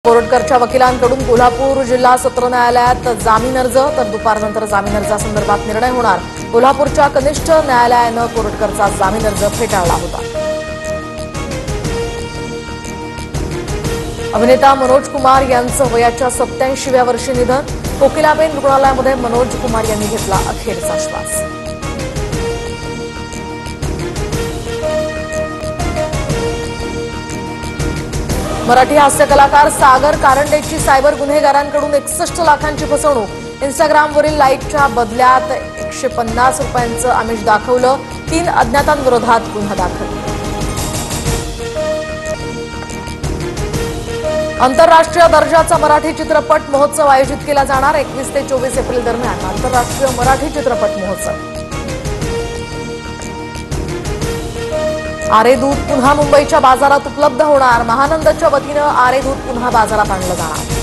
कोरटकरच्या वकिलांकडून कोल्हापूर जिल्हा सत्र न्यायालयात जामीन अर्ज तर दुपारनंतर जामीन अर्जासंदर्भात निर्णय होणार। कोल्हापूरच्या कनिष्ठ न्यायालयानं कोरटकरचा जामीन अर्ज फेटाळला होता। अभिनेता मनोज कुमार यांचं वयाच्या 87व्या वर्षी निधन। कोकिलाबेन रुग्णालयामध्ये मनोज कुमार यांनी घेतला अखेरचा श्वास। मराठी हास्य कलाकार सागर कारंडेची सायबर गुन्हेगारांकडून 61 लाखांची फसवणूक। इंस्टाग्रामवरील लाईकच्या बदल्यात 150 रुपयांचं आमिष दाखवलं। 3 अज्ञातांविरोधात गुन्हा दाखल। आंतरराष्ट्रीय दर्जाचा मराठी चित्रपट महोत्सव आयोजित केला जाणार। 21 ते 24 एप्रिल दरम्यान आंतरराष्ट्रीय मराठी चित्रपट महोत्सव। आरे दूध पुन्हा मुंबईच्या बाजारात उपलब्ध होणार। महानंदच्या वतीनं आरे दूध पुन्हा बाजारात आणलं जाणार।